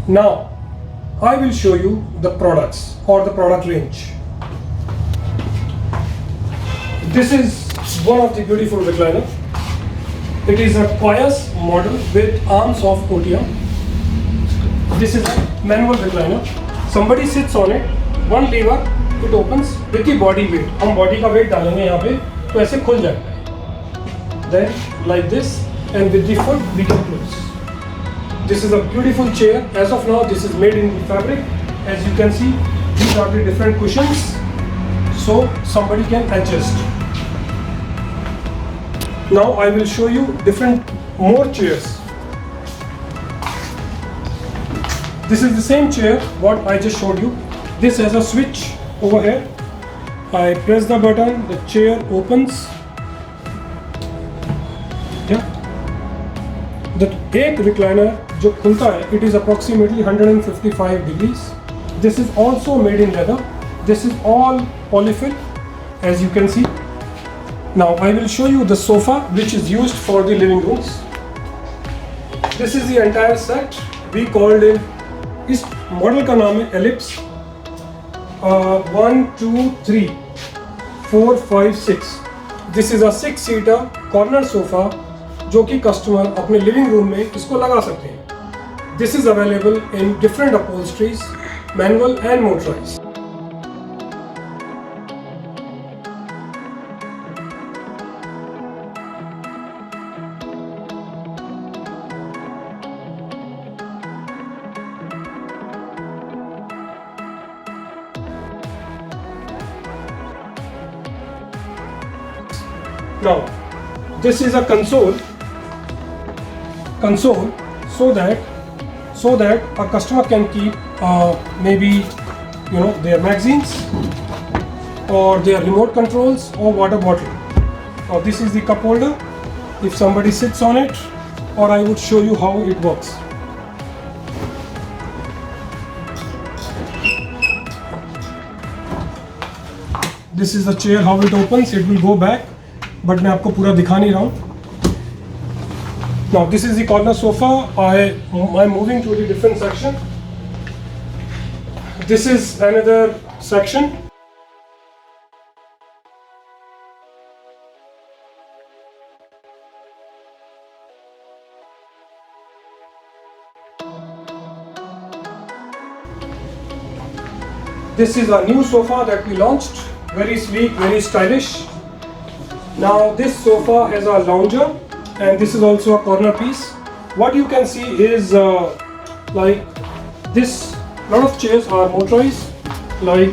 Now I will show you the products or the product range. This is one of the beautiful recliner. It is a Koyas model with arms of Otia. This is a manual recliner. Somebody sits on it, one lever, it opens with the body weight. हम body का weight डालेंगे यहाँ पे तो ऐसे खुल जाएगा. Then like this, and with the foot we can close. This is a beautiful chair. As of now, this is made in the fabric. As you can see, these are the different cushions, so somebody can adjust. Now I will show you different more chairs. This is the same chair what I just showed you. This has a switch over here. I press the button, the chair opens. Yeah. The एक recliner जो खुलता है, it is approximately 155 degrees. This is also made in leather. This is all polyfill, as you can see. Now I will show you the sofa which is used for the living rooms. This is the entire set. We called it, इस model का नाम है Ellipse. 1, 2, 3, 4, 5, 6. This is a 6-seater corner sofa जो कि customer अपने living room में इसको लगा सकते हैं. This is available in different upholsteries, manual and motorized. Now, this is a console so that a customer can keep maybe their magazines or their remote controls or water bottle. Now this is the cup holder. If somebody sits on it, or I would show you how it works. This is the chair, how it opens. It will go back, but मैं आपको पूरा दिखा नहीं रहा हूँ. Now this is the corner sofa. I'm moving to the different section. This is another section. This is a new sofa that we launched. Very sleek, very stylish. Now this sofa has a lounger. And this is also a corner piece. What you can see is like this, lot of chairs are motorized. Like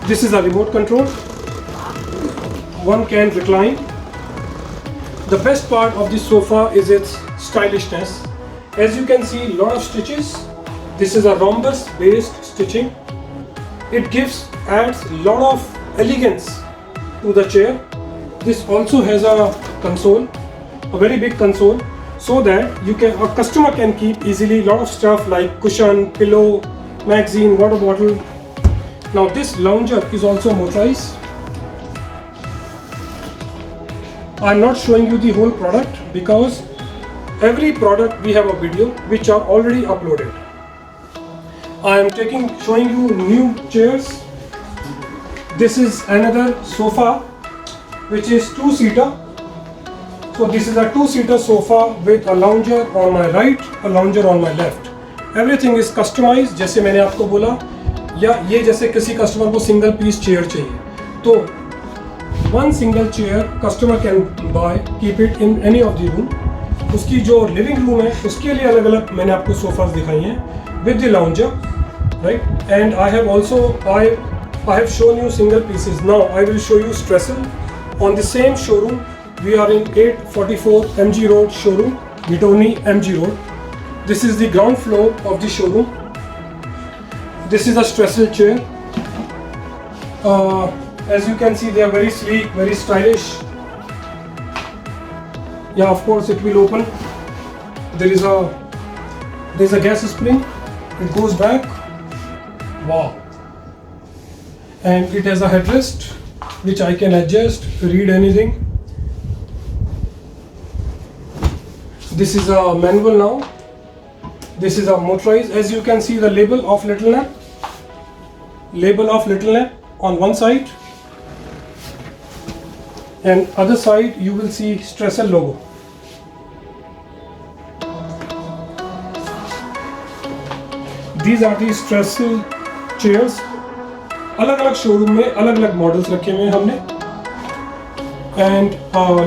this is a remote control. One can recline. The best part of this sofa is its stylishness. As you can see, lot of stitches. This is a rhombus based stitching. It adds lot of elegance to the chair. This also has a console, a very big console, so that a customer can keep easily lot of stuff like cushion, pillow, magazine, water bottle. Now this lounger is also motorized. I'm not showing you the whole product because every product we have a video which are already uploaded. I am showing you new chairs. This is another sofa which is 2-seater. So this is a 2-seater sofa with a lounger on my right, a lounger on my left. Everything is customized, जैसे मैंने आपको बोला, या ये जैसे किसी customer को single piece chair चाहिए, तो one single chair customer can buy, keep it in any of the room. उसकी जो लिविंग रूम है उसके लिए अलग अलग मैंने आपको सोफास दिखाई हैं with the lounger, right? And I have shown you single pieces. Now I will show you Stressel on the same showroom. We are in 844 MG Road showroom, Ghitorni MG Road. This is the ground floor of the showroom. This is a Stressel chair. As you can see, they are very sleek, very stylish. Yeah, of course it will open. There is a gas spring. It goes back. Wow. And it has a headrest which I can adjust, read anything. This is a manual now. This is a motorized. As you can see the label of Little Nap. Label of Little Nap on one side, and other side you will see Stressel logo. These are the Stressel chairs. अलग अलग showroom में अलग अलग models रखे हुए हैं हमने. And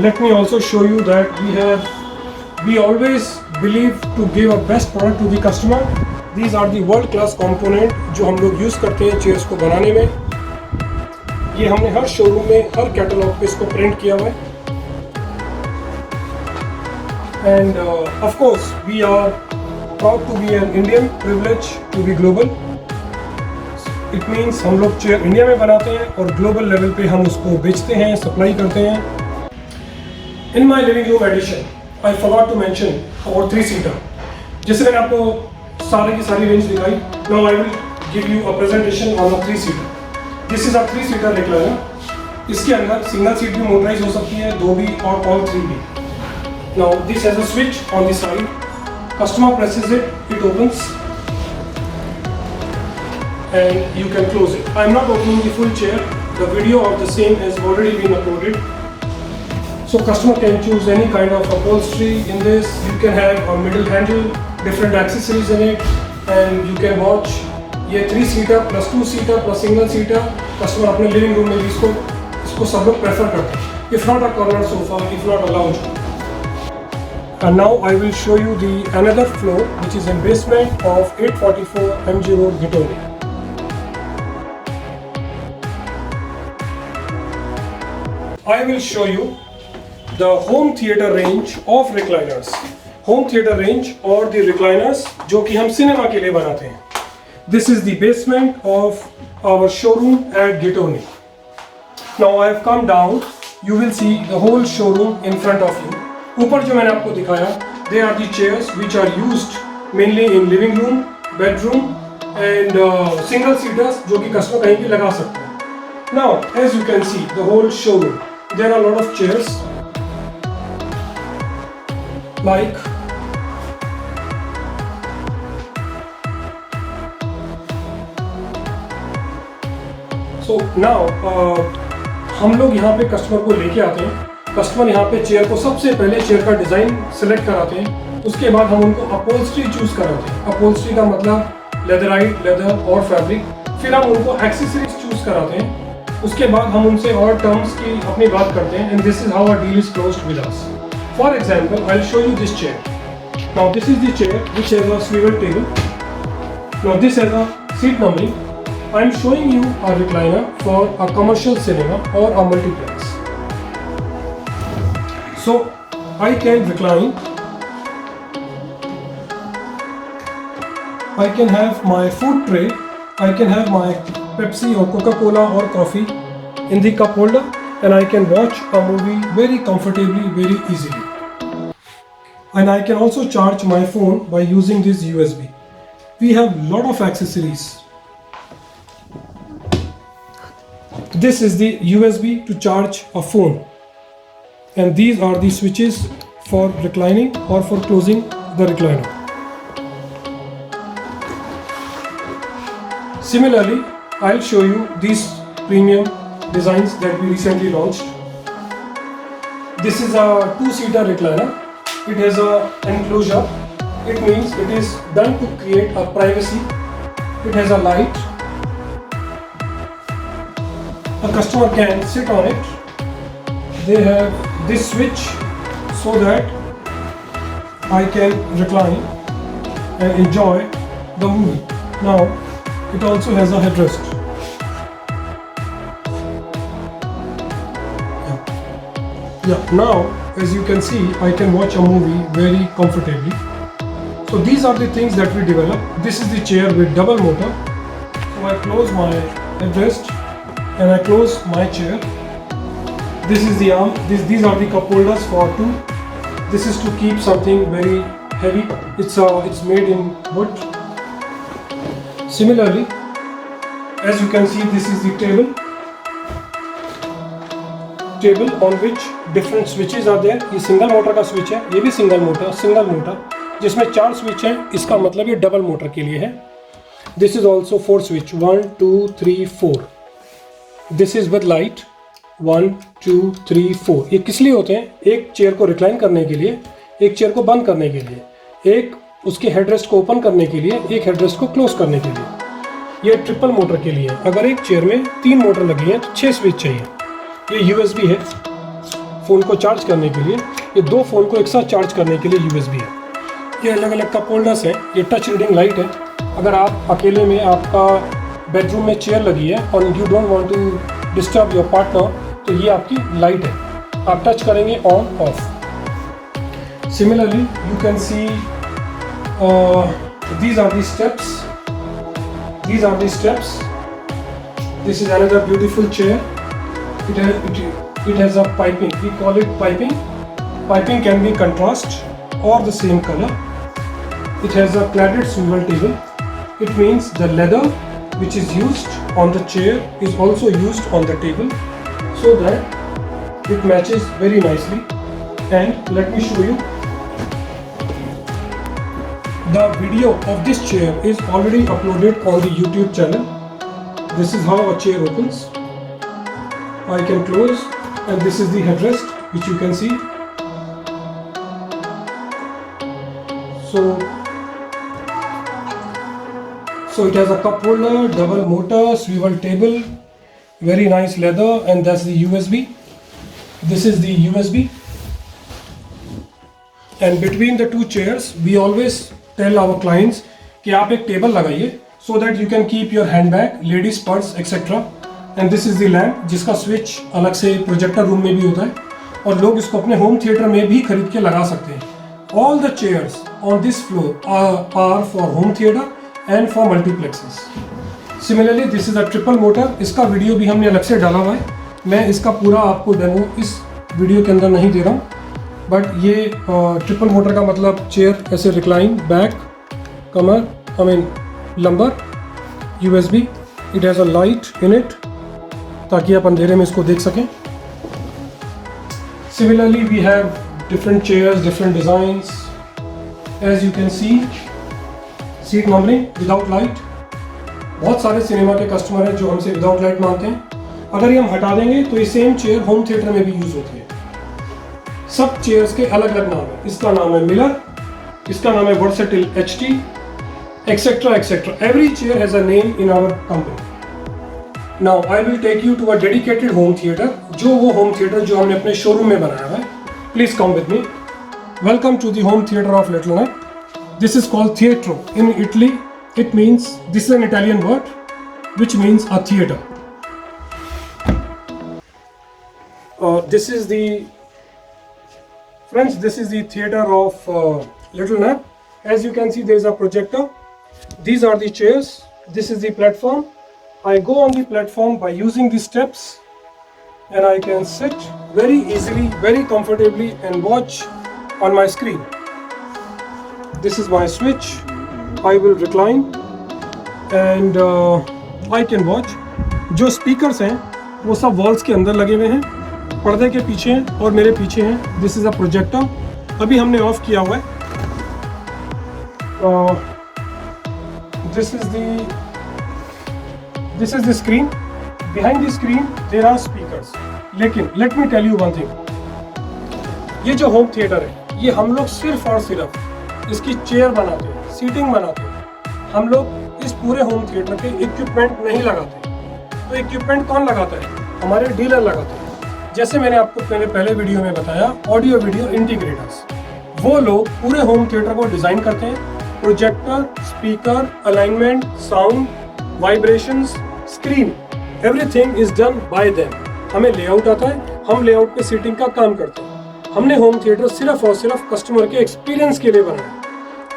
let me also show you that we always believe to give a best product to the customer. These are the world class component जो हम लोग यूज़ करते हैं चेयर्स को बनाने में. ये हमने हर शोरूम में हर कैटलॉग पे इसको प्रिंट किया हुआ है. And of course we are proud to be an Indian, privileged to be global. It means हम लोग चेयर इंडिया में बनाते हैं और ग्लोबल लेवल पे हम उसको बेचते हैं, सप्लाई करते हैं. In my living room edition, I forgot to mention about 3-seater. जैसे मैंने आपको सारे की सारी रेंज दिखाई. Now I will give you a presentation on a 3-seater. This is a 3-seater recliner. इसके अंदर सिंगल सीट भी मोटराइज हो सकती है, 2 भी और all 3 भी. Now this has a switch on the side. Customer presses it, it opens, and you can close it. I am not opening the full chair. The video of the same has already been uploaded. So customer can choose any kind of upholstery in this. You can have a middle handle, different accessories in it, and you can watch. ये 3-seater plus 2-seater plus single-seater. Customer अपने living room में भी इसको सब लोग prefer करते हैं. If not a corner sofa, if not a lounge. And now I will show you the another floor, which is in basement of 844 MG Road, Ghitorni. I will show you the home theater range of recliners. Home theater range or the recliners जो कि हम cinema के लिए बनाते हैं. This is the basement of our showroom at Ghitorni. Now I have come down. You will see the whole showroom in front of you. ऊपर जो मैंने आपको दिखाया, they are the chairs which are used mainly in living room, bedroom and single seaters जो कि customer कहीं भी लगा सकते हैं. Now as you can see the whole showroom, there are a lot of chairs like so now हम लोग यहाँ पे कस्टमर को लेके आते हैं. कस्टमर यहाँ पे चेयर को सबसे पहले चेयर का डिज़ाइन सेलेक्ट कराते हैं. उसके बाद हम उनको अपहोल्स्ट्री चूज़ कराते हैं. अपहोल्स्ट्री का मतलब लेदराइट, लेदर और फैब्रिक. फिर हम उनको एक्सेसरीज चूज़ कराते हैं. उसके बाद हम उनसे और टर्म्स की अपनी बात करते हैं. And this is how our deal is closed with us. For example I will show you this chair. Now this is the chair which has a swivel table. Now this has a seat numbering. I am showing you a recliner for a commercial cinema or a multiplex. So I can recline. I can have my food tray. I can have my Pepsi or Coca-Cola or coffee in the cup holder, and I can watch a movie very comfortably, very easily. And I can also charge my phone by using this USB. We have lot of accessories. This is the USB to charge a phone. And these are the switches for reclining or for closing the recliner. Similarly, I'll show you these premium designs that we recently launched. This is a 2-seater recliner. It has an enclosure. It means it is done to create a privacy. It has a light. A customer can sit on it. They have this switch so that I can recline and enjoy the movie. Now it also has a headrest. Now as you can see I can watch a movie very comfortably. So these are the things that we develop. This is the chair with double motor. So I close my headrest and I close my chair. This is the arm. These are the cup holders for 2. This is to keep something very heavy. It's made in wood. Similarly, as you can see, this is the table. Table on which different switches are there. ये single motor का switch है. ये भी single motor. जिसमें 4 switch हैं, इसका मतलब ये डबल मोटर के लिए है। This is also 4 switch, 1 2 3 4। This is with light, 1 2 3 4। ये किस लिए होते हैं? एक चेयर को रिक्लाइन करने के लिए, एक चेयर को बंद करने के लिए, एक उसके हेडरेस्ट को ओपन करने के लिए, एक हेडरेस्ट को क्लोज करने के लिए। ये ट्रिपल मोटर के लिए। अगर एक चेयर में 3 मोटर लगी है तो 6 स्विच चाहिए। ये USB है फ़ोन को चार्ज करने के लिए, ये 2 फ़ोन को एक साथ चार्ज करने के लिए USB है। ये अलग अलग कप होल्डर्स हैं। ये टच रीडिंग लाइट है। अगर आप अकेले में, आपका बेडरूम में चेयर लगी है और you don't want to disturb your partner, तो ये आपकी लाइट है। आप टच करेंगे on off. Similarly you can see these are the steps. These are the steps. This is another beautiful chair. It has a piping. We call it piping. Piping can be contrast or the same color. It has a cladded swivel table. It means the leather which is used on the chair is also used on the table, so that it matches very nicely. And let me show you. The video of this chair is already uploaded on the YouTube channel. This is how a chair opens. I can close, and this is the headrest which you can see. So it has a cup holder, double motor, swivel table, very nice leather, and that's the USB. This is the USB. And between the two chairs, we always tell our clients कि आप एक table लगाइए so that you can keep your handbag, ladies purse etc. And this is the lamp जिसका switch अलग से projector room में भी होता है और लोग इसको अपने होम थिएटर में भी खरीद के लगा सकते हैं। All the chairs on this floor are for home theater and for multiplexes. Similarly, this is a triple motor. इसका वीडियो भी हमने अलग से डाला हुआ है। मैं इसका पूरा आपको डेमो इस वीडियो के अंदर नहीं दे रहा हूँ, बट ये ट्रिपल मोटर का मतलब चेयर ऐसे रिक्लाइन, बैक, कमर, lumbar, USB. It has a light in it ताकि आप अंधेरे में इसको देख सकें। Similarly we have different chairs, different designs. As you can see, seat numbering without light. बहुत सारे सिनेमा के कस्टमर हैं जो हमसे विदाउट लाइट मांगते हैं। अगर ये हम हटा देंगे तो ये सेम चेयर होम थिएटर में भी यूज़ होती है। सब चेयर्स के अलग अलग नाम है। इसका नाम है मिलर, इसका नाम है versatile HT, etcetera etcetera. Every chair has a name in our company. Now I will take you to a dedicated home theatre, जो वो होम थिएटर जो हमने अपने शोरूम में बनाया हुआ है। Please come with me. Welcome to the home theatre of Little Nut. This is called Teatro in Italy. It means, this is an Italian word which means a theatre. This is the Friends, this is the theater of Little Nap. As you can see, there is a projector. These are the chairs. This is the platform. I go on the platform by using the steps, and I can sit very easily, very comfortably, and watch on my screen. This is my switch. I will recline, and I can watch. जो speakers हैं, वो सब walls के अंदर लगे हुए हैं, पर्दे के पीछे हैं और मेरे पीछे हैं। This is a projector. अभी हमने ऑफ किया हुआ है। This is the screen. Behind the screen there are speakers. लेकिन let me tell you one thing, ये जो होम थिएटर है, ये हम लोग सिर्फ और सिर्फ इसकी चेयर बनाते हैं, सीटिंग बनाते हैं। हम लोग इस पूरे होम थिएटर पे इक्विपमेंट नहीं लगाते। तो इक्विपमेंट कौन लगाता है? हमारे डीलर लगाते हैं। जैसे मैंने आपको मेरे पहले वीडियो में बताया, ऑडियो वीडियो इंटीग्रेटर्स, वो लोग पूरे होम थिएटर को डिज़ाइन करते हैं। Projector, speaker, alignment, sound, vibrations, screen, everything is done by them. हमें लेआउट आता है, हम लेआउट पे सीटिंग का काम करते हैं। हमने होम थिएटर सिर्फ और सिर्फ कस्टमर के एक्सपीरियंस के लिए बनाया,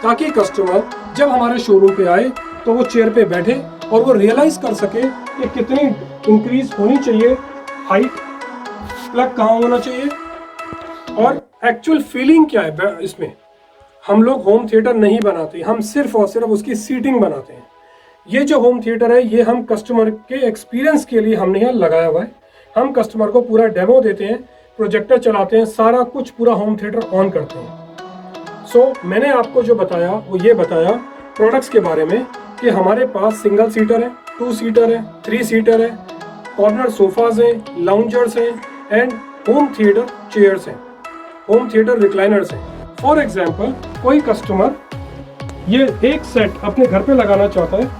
ताकि कस्टमर जब हमारे शोरूम पे आए तो वो चेयर पे बैठे और वो रियलाइज कर सके कि कितनी इंक्रीज होनी चाहिए हाइट, प्लग कहाँ होना चाहिए और एक्चुअल फीलिंग क्या है इसमें। हम लोग होम थिएटर नहीं बनाते, हम सिर्फ और सिर्फ उसकी सीटिंग बनाते हैं। ये जो होम थिएटर है, ये हम कस्टमर के एक्सपीरियंस के लिए हमने यहाँ लगाया हुआ है। हम कस्टमर को पूरा डेमो देते हैं, प्रोजेक्टर चलाते हैं, सारा कुछ पूरा होम थिएटर ऑन करते हैं। सो मैंने आपको जो बताया वो ये बताया प्रोडक्ट्स के बारे में कि हमारे पास सिंगल सीटर है, 2 सीटर है, 3 सीटर है, कॉर्नर सोफाज हैं, लाउंजर्स हैं एंड होम थिएटर चेयर्स हैं, होम थिएटर रिक्लाइनर्स हैं। फॉर एग्जांपल कोई कस्टमर ये एक सेट अपने घर पे लगाना चाहता है,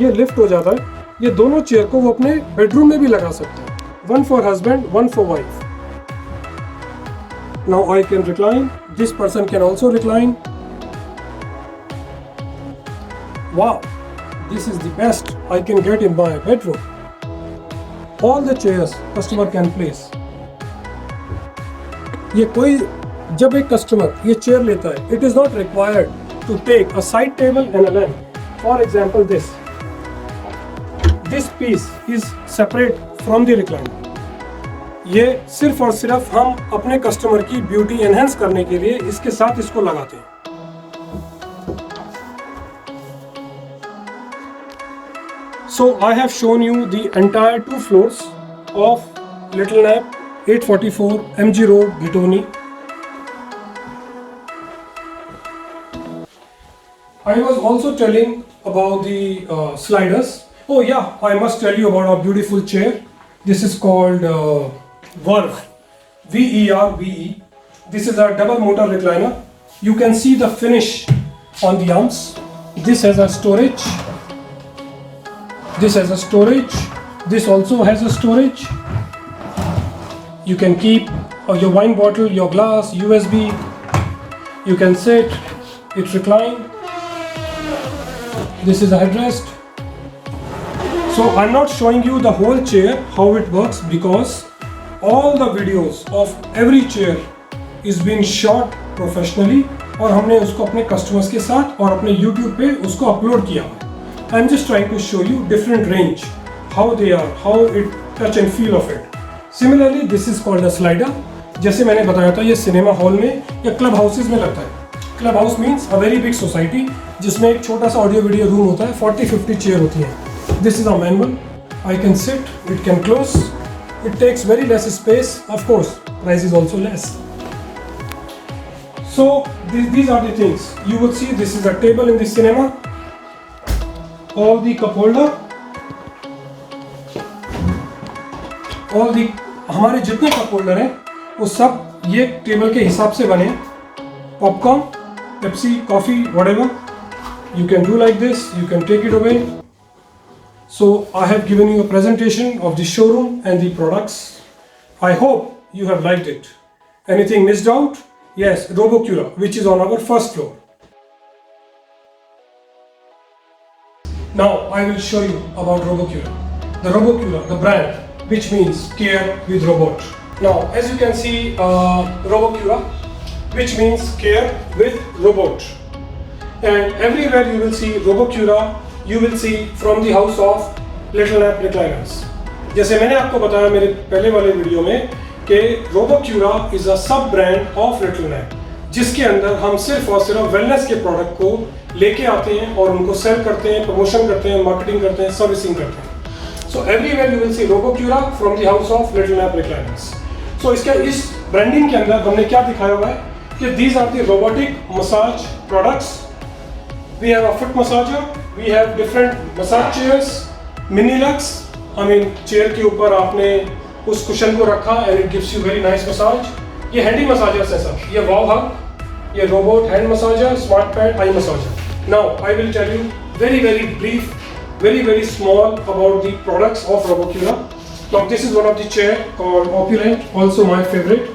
ये लिफ्ट हो जाता है, ये दोनों चेयर को वो अपने बेडरूम में भी लगा सकते हैं, 1 for husband 1 for wife. Now I can recline, this person can also recline. Wow, this is the best I can get in my bedroom. All the chairs customer can place. ये कोई जब एक customer ये chair लेता है, it is not required to take a side table and a lamp. For example, this piece is separate from the recliner. ये सिर्फ और सिर्फ हम अपने कस्टमर की ब्यूटी एनहेंस करने के लिए इसके साथ इसको लगाते हैं। So I have shown you the entire 2 floors of Little Nap 844 MG Road, Ghitorni. I was also telling about the sliders. Oh yeah, I must tell you about our beautiful chair. This is called Verve, V-E-R-V-E. This is a double motor recliner. You can see the finish on the arms. This has a storage. This has a storage. This also has a storage. You can keep your wine bottle, your glass, USB. You can sit, it recline. This is a headrest. So I'm not showing you the whole chair, how it works, because all the videos of every chair is being shot professionally और हमने उसको अपने customers के साथ और अपने YouTube पे उसको अपलोड किया है। I'm just trying to show you different range, how they are, how it touch and feel of it. Similarly, this is called a slider. जैसे मैंने बताया था ये सिनेमा हॉल में या क्लब हाउसेज में लगता है। Club house means a very big society जिसमें एक छोटा सा ऑडियो वीडियो रूम होता है, 40-50 चेयर होती हैं। This is a manual. I can sit, it can close. It takes very less space, of course, price is also less. So these are the things. You will see this is a table in the cinema. All the cup holder, all the हमारे जितने cup holder हैं वो सब ये table के हिसाब से बने। Popcorn, Pepsi, coffee, whatever. You can do like this, you can take it away. So I have given you a presentation of the showroom and the products. I hope you have liked it. Anything missed out? Yes, RoboCura, which is on our first floor. Now I will show you about RoboCura. The RoboCura, the brand, which means care with robot. Now as you can see, RoboCura, which means care with robot. And everywhere you will see RoboCura, you will see from the house of Little Nap Recliners. जैसे मैंने आपको बताया मेरे पहले वाले video में कि RoboCura is a sub brand of Little Nap, जिसके अंदर हम सिर्फ और सिर्फ वेलनेस के प्रोडक्ट को लेके आते हैं और उनको सेल करते हैं, प्रमोशन करते हैं, मार्केटिंग करते हैं, सर्विसिंग करते हैं। So everywhere you will see RoboCura from the house of Little Nap Recliners. So इस ब्रांडिंग के अंदर हमने क्या दिखाया हुआ है कि these are the robotic massage products. We have a foot massager, we have different massage chairs, mini lux. I mean chair के ऊपर आपने उस कुशन को रखा and it gives you very nice massage. ये हैंडी मसाजर्स है सर, ये वाव हग, ये robot hand massager, smart pad eye massager. Now I will tell you very brief, very small about the products of RoboCura. Now this is one of the chair called Opulent, also my favorite.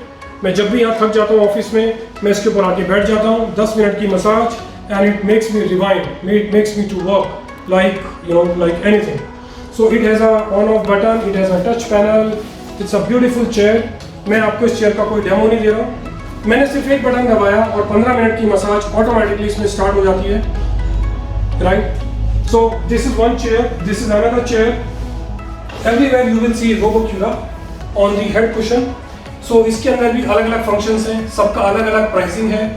मैं जब भी यहाँ थक जाता हूँ office में, मैं इसके ऊपर आके बैठ जाता हूँ, 10 मिनट की massage and it makes me rewind, it makes me to work like anything. So it has a on-off button, it has a touch panel, it's a beautiful chair. मैं आपको इस चेयर का कोई डेमो नहीं दे रहा हूँ, मैंने सिर्फ एक बटन दबाया और 15 मिनट की मसाज ऑटोमेटिकली इसमें स्टार्ट हो जाती है, right? So this is one chair, this is another chair. Everywhere you will see RoboCura on the head cushion. So इसके अंदर भी अलग अलग फंक्शंस हैं, सबका अलग अलग प्राइसिंग है।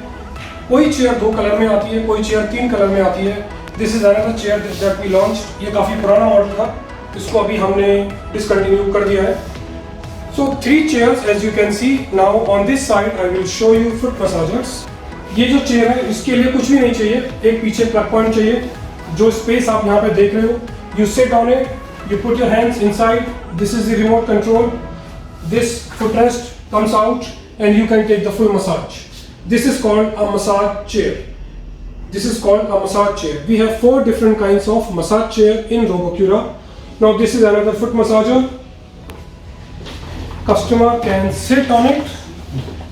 कोई चेयर 2 कलर में आती है, कोई चेयर 3 कलर में आती है। This is another chair that we launched, ये काफ़ी पुराना मॉडल था, इसको अभी हमने डिसकंटिन्यू कर दिया है। सो 3 chairs as you can see. Now on this side I will show you foot massagers. ये जो चेयर है इसके लिए कुछ भी नहीं चाहिए, एक पीछे प्लग पॉइंट चाहिए। जो स्पेस आप यहाँ पे देख रहे हो, you sit on it, you put your hands inside, this is the remote control, this footrest comes out and you can take the full massage. This is called a massage chair. This is called a massage chair. We have 4 different kinds of massage chair in RoboCura. Now this is another foot massager. Customer can sit on it,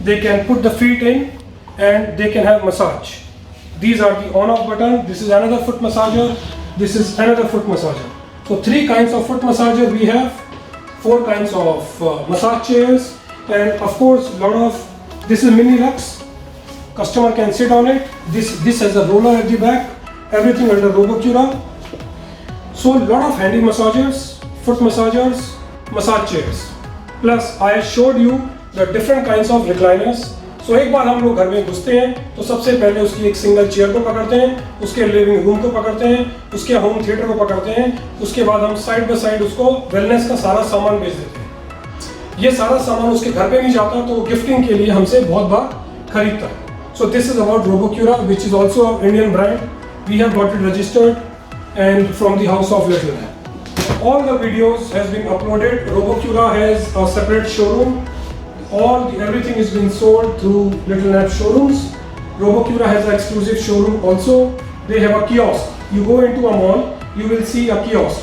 they can put the feet in and they can have massage. These are the on off button. This is another foot massager. This is another foot massager. So 3 kinds of foot massager we have. 4 kinds of massage chairs, and of course this is Mini Lux. Customer can sit on it. This has a roller at the back, everything under RoboCura. So lot of handy massagers, foot massagers, massage chairs. Plus I showed you the different kinds of recliners. So एक बार हम लोग घर में घुसते हैं तो सबसे पहले उसकी एक सिंगल चेयर को पकड़ते हैं, उसके लिविंग रूम को पकड़ते हैं, उसके होम थिएटर को पकड़ते हैं, उसके बाद हम साइड बाय साइड उसको वेलनेस का सारा सामान बेच देते हैं। ये सारा सामान उसके घर पे नहीं जाता तो गिफ्टिंग के लिए हमसे बहुत बार खरीदता है। So this is about RoboCura, which is also an Indian brand. We have got it registered and from the house of Little Lab. All the videos has been uploaded. RoboCura has a separate showroom. Everything is being sold through Little Lab showrooms. RoboCura has an exclusive showroom also. They have a kiosk. You go into a mall, you will see a kiosk.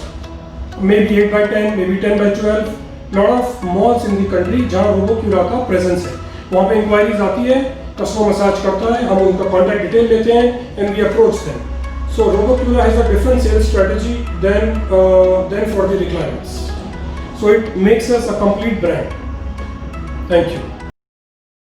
Maybe 8 by 10, maybe 10 by 12. Lot of malls in the country जहाँ RoboCura का presence है। वहाँ पे inquiries आती है, customer massage करता है, हम उनका contact detail लेते हैं and we approach them. So RoboCura has a different sales strategy than for the recliners. So it makes us a complete brand. Thank you.